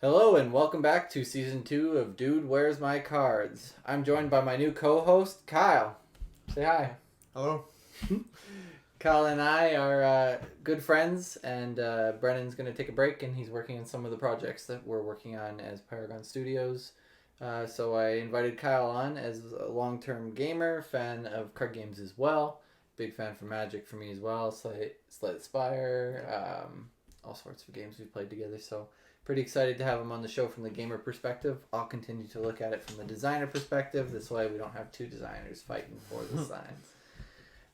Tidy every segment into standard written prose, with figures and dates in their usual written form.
Hello and welcome back to Season 2 of Dude, Where's My Cards? I'm joined by my new co-host, Kyle. Say hi. Hello. Kyle and I are good friends, and Brennan's going to take a break, and he's working on some of the projects that we're working on as Paragon Studios. So I invited Kyle on as a long-term gamer, fan of card games as well. Big fan for Magic for me as well, Slay the Spire, all sorts of games we've played together, so pretty excited to have him on the show from the gamer perspective. I'll continue to look at it from the designer perspective. This way we don't have two designers fighting for the signs.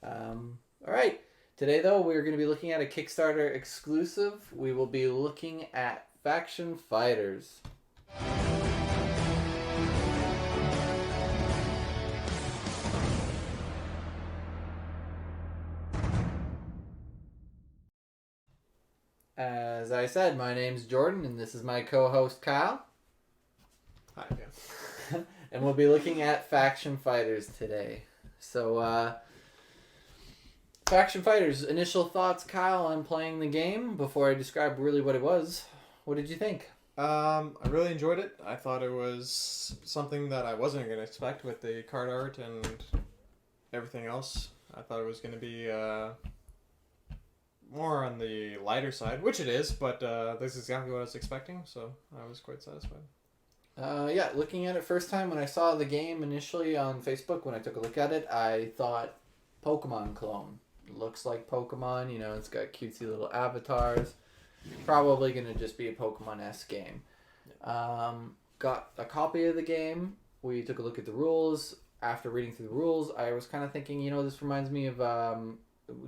All right. Today, though, we're going to be looking at a Kickstarter exclusive. We will be looking at Faction Fighters. As I said, my name's Jordan, and this is my co-host, Kyle. Hi again. And we'll be looking at Faction Fighters today. So, Faction Fighters, initial thoughts, Kyle, on playing the game before I describe really what it was. What did you think? I really enjoyed it. I thought it was something that I wasn't going to expect with the card art and everything else. I thought it was going to be more on the lighter side, which it is, but this is exactly what I was expecting, so I was quite satisfied. Yeah, looking at it first time when I saw the game initially on Facebook, when I took a look at it, I thought Pokemon clone. Looks like Pokemon, it's got cutesy little avatars. Probably going to just be a Pokemon-esque game. Got a copy of the game. We took a look at the rules. After reading through the rules, I was kind of thinking, this reminds me of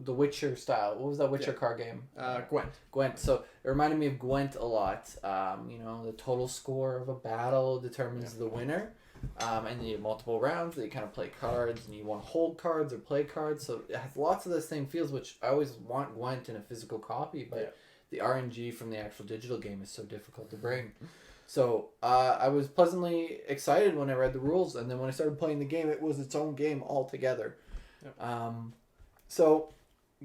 the Witcher style. What was that Witcher card game? Gwent. Gwent. So it reminded me of Gwent a lot. The total score of a battle determines the winner. And you have multiple rounds that you kind of play cards, and you want to hold cards or play cards. So it has lots of the same feels, which I always want Gwent in a physical copy, but the RNG from the actual digital game is so difficult to bring. So I was pleasantly excited when I read the rules, and then when I started playing the game, it was its own game altogether. Yep. So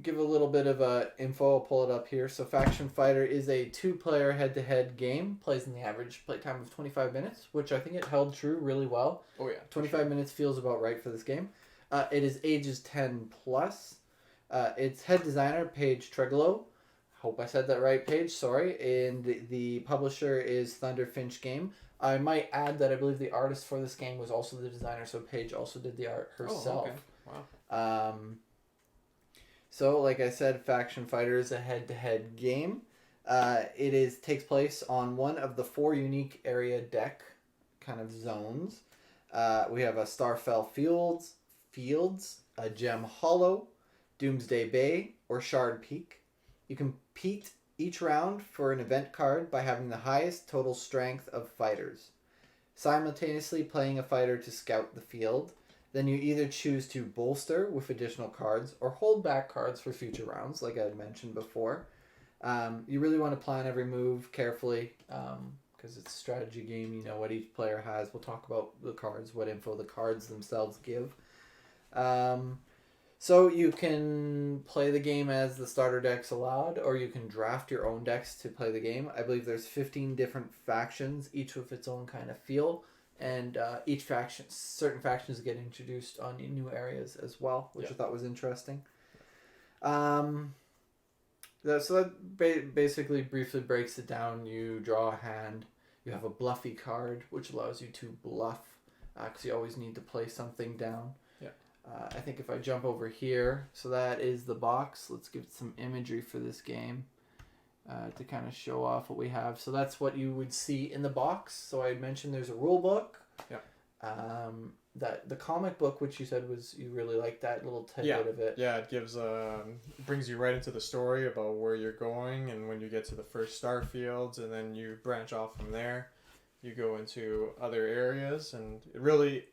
give a little bit of info. I'll pull it up here. So Faction Fighter is a 2-player head-to-head game. Plays in the average playtime of 25 minutes, which I think it held true really well. Oh, yeah. 25 minutes feels about right for this game. It is ages 10 plus. Its head designer, Paige Treglow. Hope I said that right, Paige. Sorry. And the publisher is Thunder Finch Game. I might add that I believe the artist for this game was also the designer, so Paige also did the art herself. Oh, okay. Wow. So, like I said, Faction Fighter is a head-to-head game. It takes place on one of the 4 unique area deck kind of zones. We have a Starfell Fields, a Gem Hollow, Doomsday Bay, or Shard Peak. You compete each round for an event card by having the highest total strength of fighters, simultaneously playing a fighter to scout the field. Then you either choose to bolster with additional cards or hold back cards for future rounds, like I had mentioned before. You really want to plan every move carefully because it's a strategy game. You know what each player has. We'll talk about the cards, what info the cards themselves give. So you can play the game as the starter decks allowed, or you can draft your own decks to play the game. I believe there's 15 different factions, each with its own kind of feel. And certain factions get introduced on new areas as well, which I thought was interesting. So that basically briefly breaks it down. You draw a hand. You have a bluffy card, which allows you to bluff, because you always need to play something down. Yeah. I think if I jump over here, so that is the box. Let's give it some imagery for this game. To kind of show off what we have. So that's what you would see in the box. So I mentioned there's a rule book. Yeah. That the comic book, which you said you really liked that little tidbit of it. Yeah, it gives brings you right into the story about where you're going, and when you get to the first star fields, and then you branch off from there. You go into other areas, and it really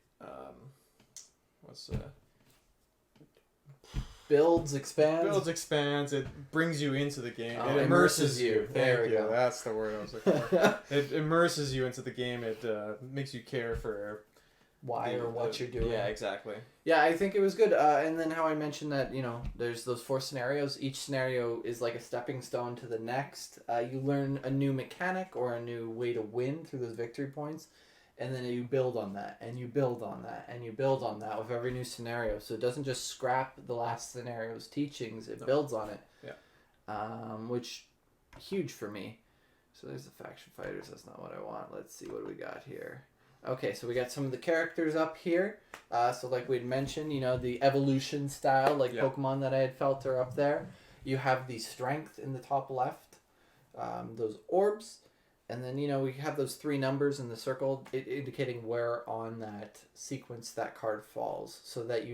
Builds, expands. It brings you into the game. It immerses you. There we go. That's the word I was looking for. It immerses you into the game. It makes you care for why or what you're doing. Yeah, exactly. Yeah, I think it was good. And then how I mentioned that, there's those 4 scenarios. Each scenario is like a stepping stone to the next. You learn a new mechanic or a new way to win through those victory points. And then you build on that, and you build on that, and you build on that with every new scenario. So it doesn't just scrap the last scenario's teachings, it builds on it. Yeah. Which, huge for me. So there's the faction fighters. That's not what I want. Let's see what we got here. Okay, so we got some of the characters up here. So like we'd mentioned, the evolution style, like Pokemon that I had felt are up there. You have the strength in the top left, those orbs. And then, we have those 3 numbers in the circle indicating where on that sequence that card falls. So that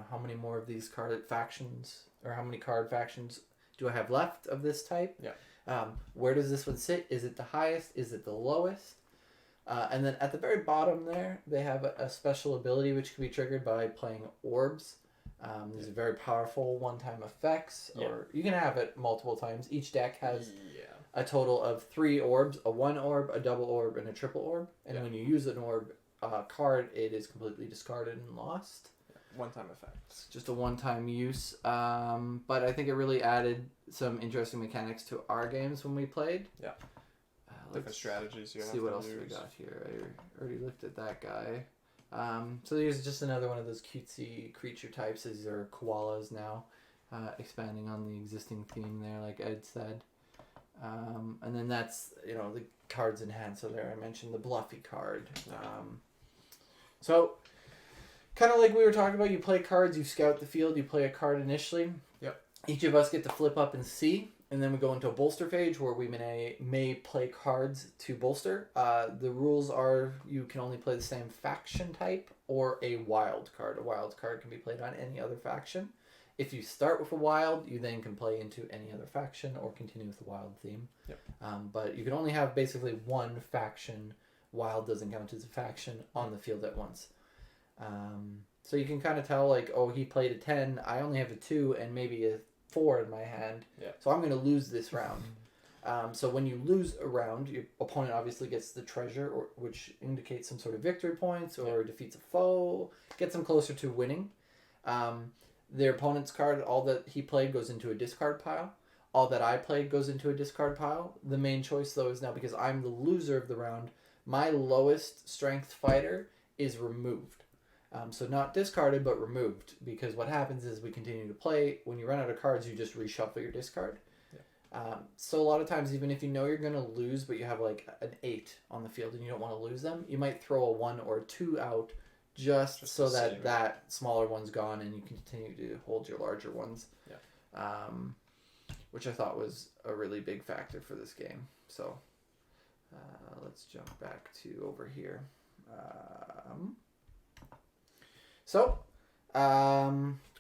how many more of these card factions, or how many card factions do I have left of this type? Yeah. Where does this one sit? Is it the highest? Is it the lowest? And then at the very bottom there, they have a special ability which can be triggered by playing orbs. These are very powerful one-time effects, or you can have it multiple times. Each deck has a total of 3 orbs, a 1 orb, a double orb, and a triple orb. And when you use an orb card, it is completely discarded and lost. One-time effect. It's just a one-time use. But I think it really added some interesting mechanics to our games when we played. Yeah. Different strategies you have to use. See what else we got here. I already looked at that guy. So here's just another one of those cutesy creature types. These are koalas now, expanding on the existing theme there, like Ed said. And then that's, the cards in hand. So there I mentioned the Bluffy card. So kind of like we were talking about, you play cards, you scout the field, you play a card initially. Yep. Each of us get to flip up and see. And then we go into a bolster phase where we may play cards to bolster. The rules are you can only play the same faction type or a wild card. A wild card can be played on any other faction. If you start with a wild, you then can play into any other faction or continue with the wild theme. Yep. But you can only have basically one faction. Wild doesn't count as a faction on the field at once. So you can kind of tell, like, oh, he played a 10. I only have a 2 and maybe a 4 in my hand, so I'm going to lose this round. So when you lose a round, your opponent obviously gets the treasure, which indicates some sort of victory points or defeats a foe, gets them closer to winning. Their opponent's card, all that he played goes into a discard pile. All that I played goes into a discard pile. The main choice, though, is now because I'm the loser of the round, my lowest strength fighter is removed. So not discarded, but removed. Because what happens is we continue to play. When you run out of cards, you just reshuffle your discard. Yeah. So a lot of times, even if you know you're going to lose, but you have like an 8 on the field and you don't want to lose them, you might throw a 1 or a 2 out just so that that smaller one's gone and you continue to hold your larger ones. Yeah. Which I thought was a really big factor for this game. So let's jump back to over here.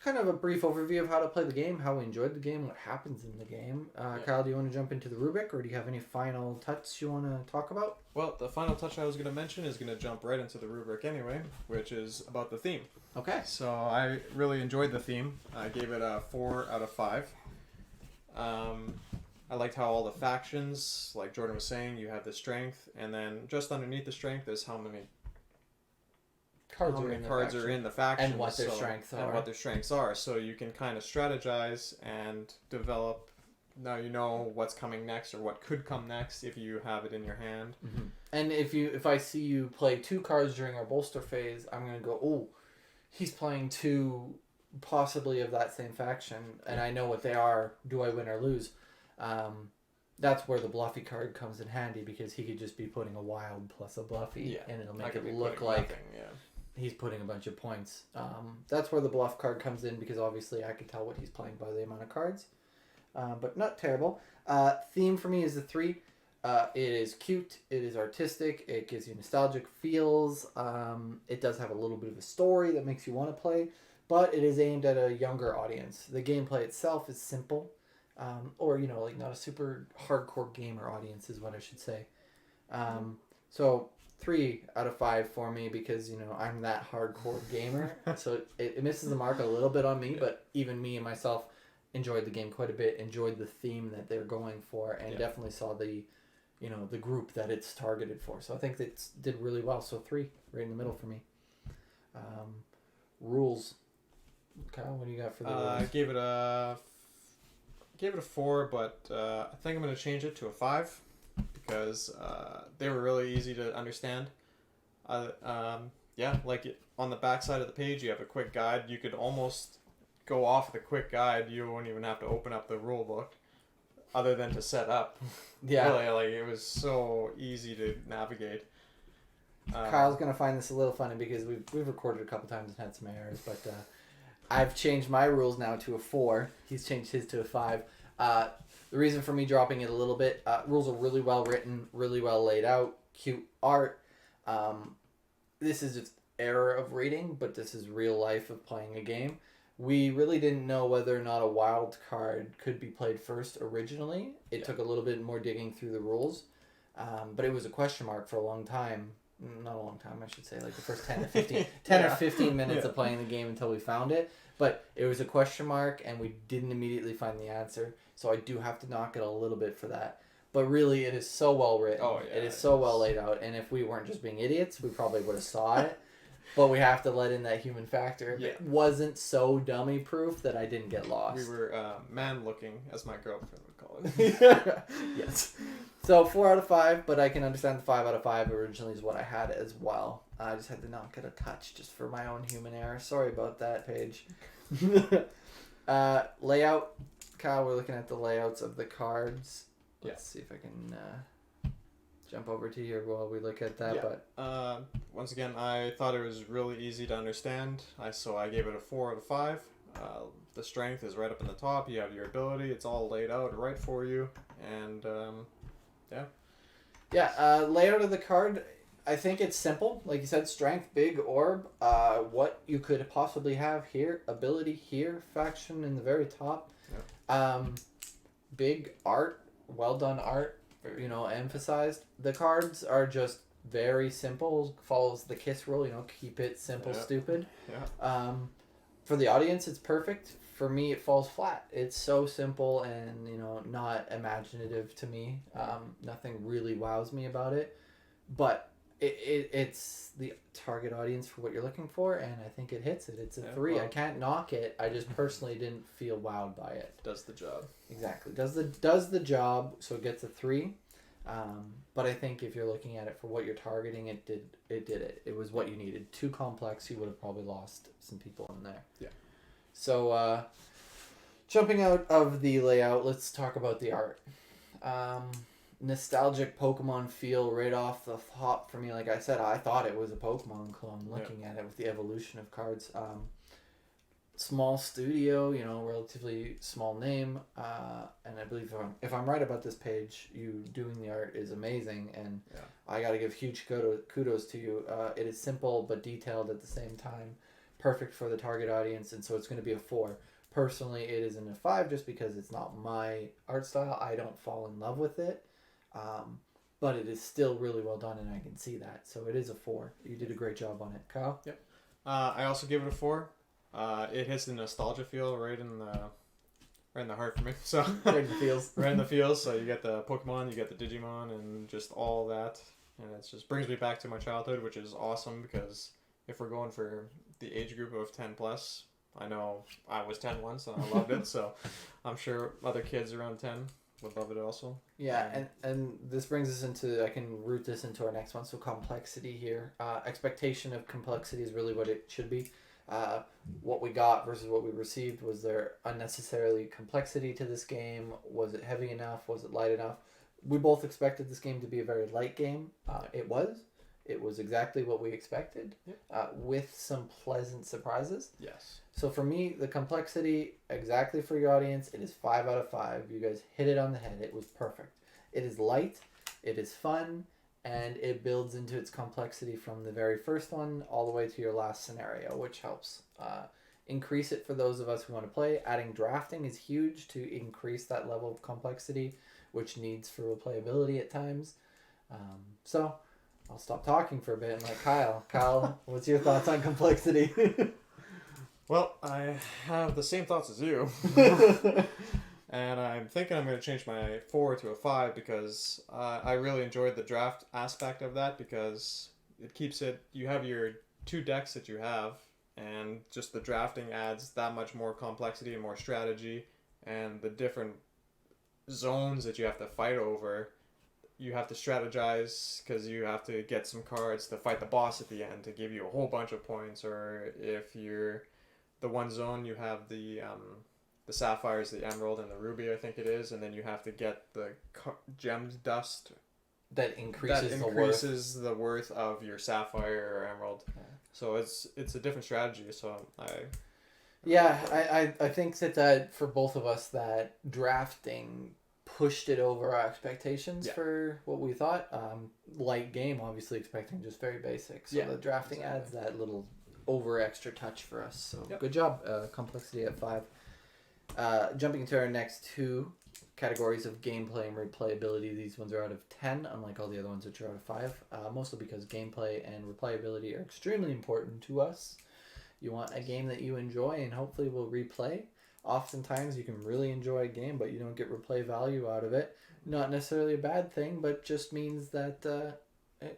Kind of a brief overview of how to play the game, how we enjoyed the game, what happens in the game. Kyle, do you want to jump into the rubric, or do you have any final touch you want to talk about? Well, the final touch I was going to mention is going to jump right into the rubric anyway, which is about the theme. Okay. So I really enjoyed the theme. I gave it a 4 out of 5. I liked how all the factions, like Jordan was saying, you have the strength, and then just underneath the strength is how many cards are in the faction and what their strengths are. So you can kind of strategize and develop. Now you know what's coming next or what could come next if you have it in your hand. Mm-hmm. And if I see you play 2 cards during our bolster phase, I'm gonna go, oh, he's playing 2 possibly of that same faction, and I know what they are. Do I win or lose? That's where the Bluffy card comes in handy, because he could just be putting a wild plus a Bluffy, and it'll make it look like he's putting a bunch of points. That's where the Bluff card comes in, because obviously I can tell what he's playing by the amount of cards. But not terrible. Theme for me is the 3. It is cute. It is artistic. It gives you nostalgic feels. It does have a little bit of a story that makes you want to play, but it is aimed at a younger audience. The gameplay itself is simple. Or, like not a super hardcore gamer audience is what I should say. So 3 out of 5 for me, because, I'm that hardcore gamer. So it misses the mark a little bit on me, but even me and myself enjoyed the game quite a bit, enjoyed the theme that they're going for, and definitely saw the, the group that it's targeted for. So I think it did really well. So 3, right in the middle for me. Rules. Kyle, what do you got for the rules? I gave it a 4, but I think I'm going to change it to a 5 because they were really easy to understand. Yeah, like on the back side of the page, you have a quick guide. You could almost go off the quick guide. You won't even have to open up the rule book, other than to set up. Yeah, really, like it was so easy to navigate. Kyle's gonna find this a little funny because we've recorded a couple times and had some errors, but I've changed my rules now to a 4. He's changed his to a 5. The reason for me dropping it a little bit, rules are really well written, really well laid out, cute art. This is just error of reading, but this is real life of playing a game. We really didn't know whether or not a wild card could be played first originally. It took a little bit more digging through the rules, but it was a question mark for a long time. Not a long time, I should say, like the first 10 to 15, 10 or 15 minutes of playing the game until we found it. But it was a question mark, and we didn't immediately find the answer. So I do have to knock it a little bit for that. But really, it is so well written. Oh, yeah, it is so well laid out. And if we weren't just being idiots, we probably would have saw it. But we have to let in that human factor. If it wasn't so dummy-proof that I didn't get lost. We were man-looking, as my girlfriend would call it. Yes. So 4 out of 5, but I can understand the 5 out of 5 originally is what I had as well. I just had to knock it a touch just for my own human error. Sorry about that, Paige. Layout. Kyle, we're looking at the layouts of the cards. Let's see if I can jump over to here while we look at that. But once again, I thought it was really easy to understand. So I gave it a 4 out of 5. The strength is right up in the top. You have your ability. It's all laid out right for you. And layout of the card, I think it's simple. Like you said, strength, big orb. What you could possibly have here, ability here, faction in the very top. Big art, well done art, emphasized. The cards are just very simple, follows the KISS rule, keep it simple, stupid. For the audience, it's perfect. For me, it falls flat. It's so simple and, not imaginative to me. Nothing really wows me about it. But it's the target audience for what you're looking for, and I think it hits it. It's a 3. Well, I can't knock it. I just personally didn't feel wowed by it. Does the job. Exactly. Does the job, so it gets a 3. But I think if you're looking at it for what you're targeting, it did it. It was what you needed. Too complex, you would have probably lost some people in there. Yeah. So, jumping out of the layout, let's talk about the art. Nostalgic Pokemon feel right off the hop for me. Like I said, I thought it was a Pokemon clone looking at it with the evolution of cards. Small studio, relatively small name, and I believe if I'm right about this page, you doing the art is amazing, and I got to give huge kudos to you. It is simple but detailed at the same time, perfect for the target audience, and so it's going to be a 4. Personally, it isn't a 5 just because it's not my art style. I don't fall in love with it, but it is still really well done, and I can see that. So it is a 4. You did a great job on it, Kyle. Yep. I also give it a 4. It hits the nostalgia feel right in the heart for me. So right in the feels. Right in the feels. So you get the Pokemon, you get the Digimon, and just all that, and it just brings me back to my childhood, which is awesome because if we're going for the age group of 10 plus, I know I was 10 once and I loved it. So I'm sure other kids around 10 would love it also. Yeah, and this brings us into, I can root this into our next one. So complexity here. Expectation of complexity is really what it should be. What we got versus what we received. Was there unnecessarily complexity to this game? Was it heavy enough? Was it light enough? We both expected this game to be a very light game. It was. It was exactly what we expected, with some pleasant surprises. Yes. So for me, the complexity, exactly for your audience, it is 5 out of 5. You guys hit it on the head. It was perfect. It is light. It is fun. And it builds into its complexity from the very first one all the way to your last scenario, which helps increase it for those of us who want to play. Adding drafting is huge to increase that level of complexity, which needs for replayability at times. So I'll stop talking for a bit and let Kyle. Kyle, what's your thoughts on complexity? Well, I have the same thoughts as you. And I'm thinking I'm going to change my 4 to a 5 because I really enjoyed the draft aspect of that because it keeps it, you have your two decks that you have, and just the drafting adds that much more complexity and more strategy, and the different zones that you have to fight over, you have to strategize because you have to get some cards to fight the boss at the end to give you a whole bunch of points. Or if you're the one zone, you have the sapphires, the emerald, and the ruby, I think it is, and then you have to get the gems dust that increases the worth of your sapphire or emerald. Yeah. So it's a different strategy. So I think that for both of us, that drafting pushed it over our expectations for what we thought. Light game, obviously expecting just very basic. So the drafting adds that little over extra touch for us. So good job. Complexity at 5. Jumping into our next two categories of gameplay and replayability. These ones are out of 10, unlike all the other ones which are out of 5. Mostly because gameplay and replayability are extremely important to us. You want a game that you enjoy and hopefully will replay. Oftentimes you can really enjoy a game, but you don't get replay value out of it. Not necessarily a bad thing, but just means that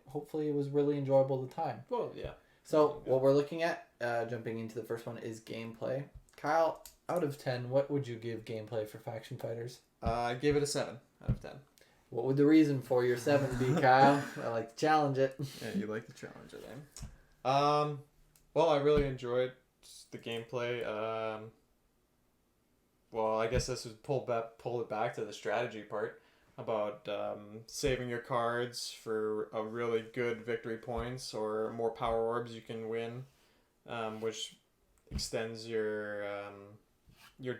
hopefully it was really enjoyable at the time. Well, yeah. So what we're looking at, jumping into the first one, is gameplay. Kyle, out of 10, what would you give gameplay for Faction Fighters? I gave it a 7 out of 10. What would the reason for your 7 be, Kyle? I like to challenge it. Yeah, you like to challenge it, eh? Well, I really enjoyed the gameplay. Well, I guess this would pull it back to the strategy part about saving your cards for a really good victory points or more power orbs you can win, which extends your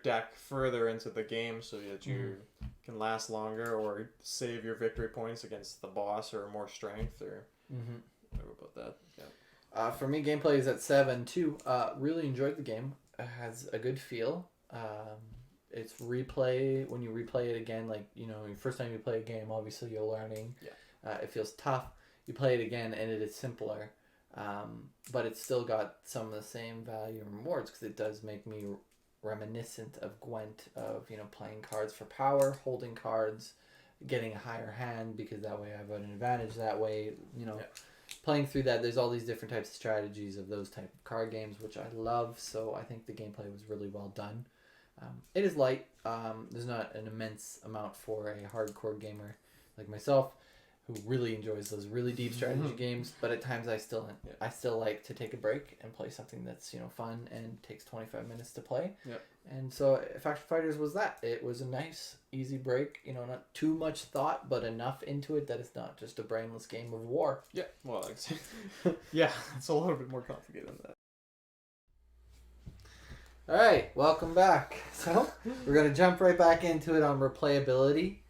deck further into the game so that you can last longer or save your victory points against the boss or more strength or whatever about that. Yeah. For me, gameplay is at 7 too. Really enjoyed the game. It has a good feel. It's replay, when you replay it again, like, your first time you play a game, obviously you're learning. Yeah. It feels tough. You play it again and it is simpler. But it's still got some of the same value and rewards because it does make me reminiscent of Gwent, of playing cards for power, holding cards, getting a higher hand because that way I have an advantage that way. Playing through that, there's all these different types of strategies of those type of card games, which I love. So I think the gameplay was really well done. It is light. There's not an immense amount for a hardcore gamer like myself, who really enjoys those really deep strategy games. But at times I still like to take a break and play something that's fun and takes 25 minutes to play. Yep. And so Faction Fighters was that. It was a nice, easy break. Not too much thought, but enough into it that it's not just a brainless game of war. Yeah. Well, yeah, it's a little bit more complicated than that. All right, welcome back. So we're going to jump right back into it on replayability.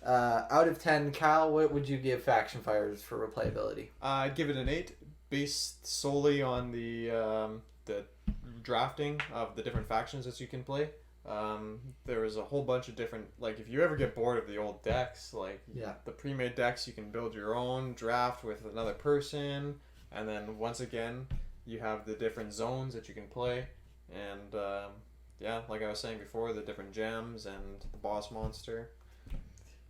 Out of 10, Kyle, what would you give Faction Fighters for replayability? I'd give it an 8, based solely on the drafting of the different factions that you can play. There was a whole bunch of different, like, if you ever get bored of the old decks, like the pre-made decks, you can build your own draft with another person, and then once again you have the different zones that you can play. And like I was saying before, the different gems and the boss monster.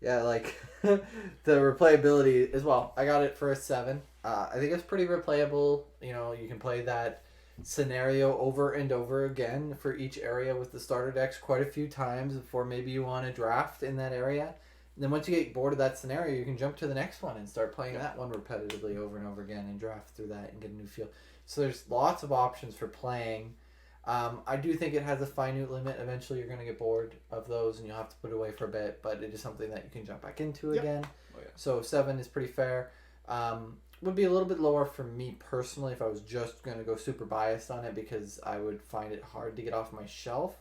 Yeah, like the replayability as well. I got it for a 7. I think it's pretty replayable. You can play that scenario over and over again for each area with the starter decks quite a few times before maybe you want to draft in that area. And then once you get bored of that scenario, you can jump to the next one and start playing that one repetitively over and over again and draft through that and get a new feel. So there's lots of options for playing. I do think it has a finite limit. Eventually you're going to get bored of those and you'll have to put it away for a bit, but it is something that you can jump back into again. Oh, yeah. So 7 is pretty fair. Would be a little bit lower for me personally if I was just going to go super biased on it, because I would find it hard to get off my shelf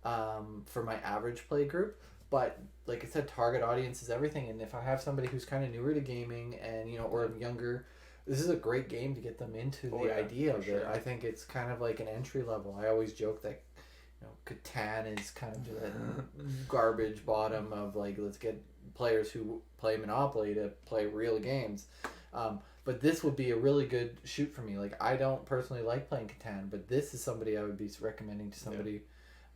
for my average play group. But like I said, target audience is everything, and if I have somebody who's kind of newer to gaming and or younger, this is a great game to get them into the idea of it. I think it's kind of like an entry level. I always joke that Catan is kind of the garbage bottom of, like, let's get players who play Monopoly to play real games. But this would be a really good shoot for me. Like, I don't personally like playing Catan, but this is somebody I would be recommending to somebody,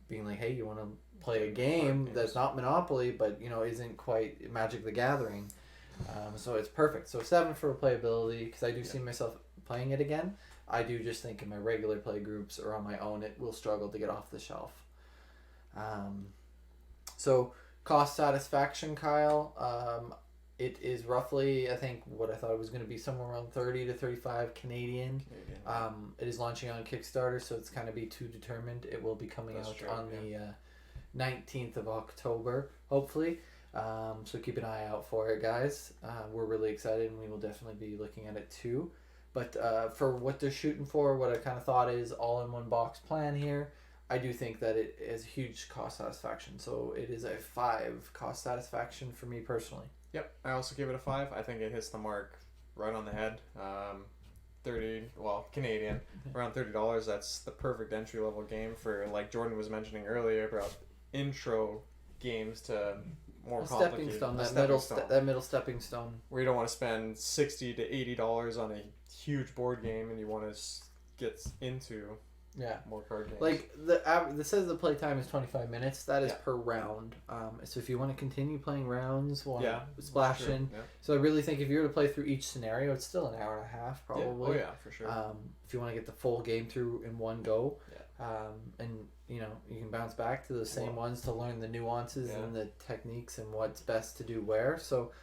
being like, hey, you want to play a game that's not Monopoly, but isn't quite Magic the Gathering. So it's perfect. So 7 for replayability, because I do see myself playing it again. I do just think in my regular play groups or on my own, it will struggle to get off the shelf. So cost satisfaction, Kyle. It is roughly, I think, what I thought it was going to be, somewhere around 30 to 35 Canadian. It is launching on Kickstarter, so it's kind of be to determined. It will be coming out on the 19th of October, hopefully. So keep an eye out for it, guys. We're really excited, and we will definitely be looking at it too. But for what they're shooting for, what I kind of thought is all-in-one box plan here, I do think that it is huge cost satisfaction. So it is a 5 cost satisfaction for me personally. Yep, I also give it a 5. I think it hits the mark right on the head. Canadian, around $30. That's the perfect entry level game for, like Jordan was mentioning earlier, about intro games to more complicated. That middle stepping stone. Where you don't want to spend $60 to $80 on a huge board game, and you want to get into more card games. Like this says the playtime is 25 minutes. That is per round. So if you want to continue playing rounds while splashing, so I really think if you were to play through each scenario, it's still an hour and a half probably. Yeah. Oh yeah, for sure. If you want to get the full game through in one go, and you can bounce back to the same ones to learn the nuances and the techniques and what's best to do where. So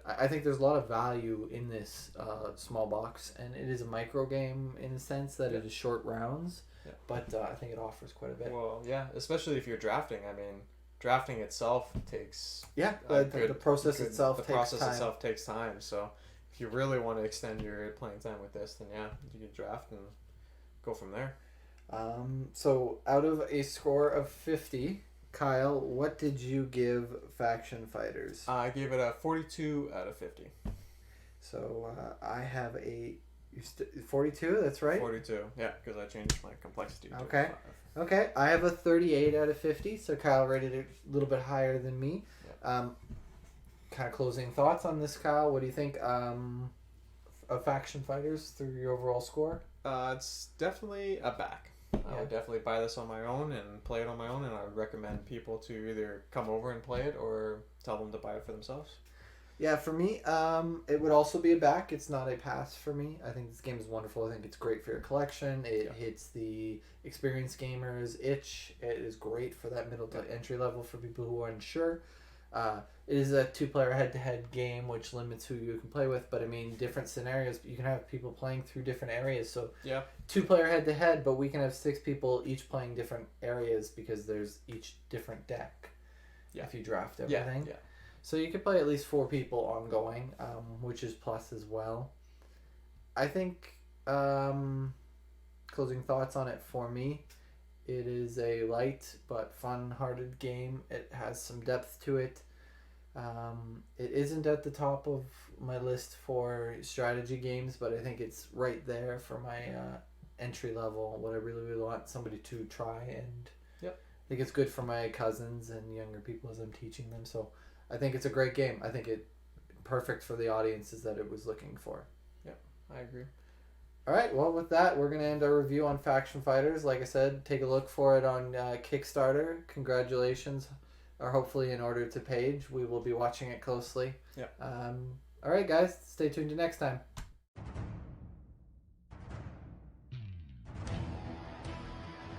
I think there's a lot of value in this small box, and it is a micro game in the sense that it is short rounds. But I think it offers quite a bit. Well, especially if you're drafting. I mean, drafting itself takes the process itself takes time. So if you really want to extend your playing time with this, then you can draft and go from there. So out of a score of 50, Kyle, what did you give Faction Fighters? I gave it a 42 out of 50. So I have a 42. That's right. 42. Yeah, because I changed my complexity. Okay. Okay. I have a 38 out of 50. So Kyle rated it a little bit higher than me. Kind of closing thoughts on this, Kyle. What do you think of Faction Fighters through your overall score? It's definitely a back. I would definitely buy this on my own and play it on my own, and I would recommend people to either come over and play it or tell them to buy it for themselves. Yeah, for me, it would also be a back. It's not a pass for me. I think this game is wonderful. I think it's great for your collection. It hits the experienced gamers itch. It is great for that middle to entry level for people who are unsure. It is a 2-player head-to-head game, which limits who you can play with. But I mean, different scenarios. You can have people playing through different areas. So 2-player head-to-head, but we can have 6 people each playing different areas because there's each different deck. If you draft everything. So you could play at least 4 people ongoing, which is plus as well. I think closing thoughts on it for me. It is a light but fun-hearted game. It has some depth to it. It isn't at the top of my list for strategy games, but I think it's right there for my entry level, what I really want somebody to try. And I think it's good for my cousins and younger people as I'm teaching them. So I think it's a great game. I think it's perfect for the audiences that it was looking for. Yep, I agree. All right, well, with that, we're going to end our review on Faction Fighters. Like I said, take a look for it on Kickstarter. Congratulations are hopefully in order to Paige. We will be watching it closely. All right, guys, stay tuned to next time.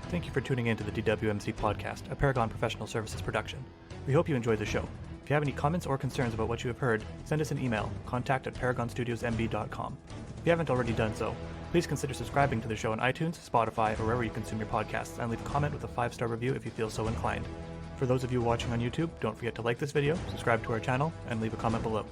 Thank you for tuning in to the DWMC podcast, a Paragon Professional Services production. We hope you enjoyed the show. If you have any comments or concerns about what you have heard, send us an email, contact@paragonstudiosmb.com. If you haven't already done so, please consider subscribing to the show on iTunes, Spotify, or wherever you consume your podcasts, and leave a comment with a 5-star review if you feel so inclined. For those of you watching on YouTube, don't forget to like this video, subscribe to our channel, and leave a comment below.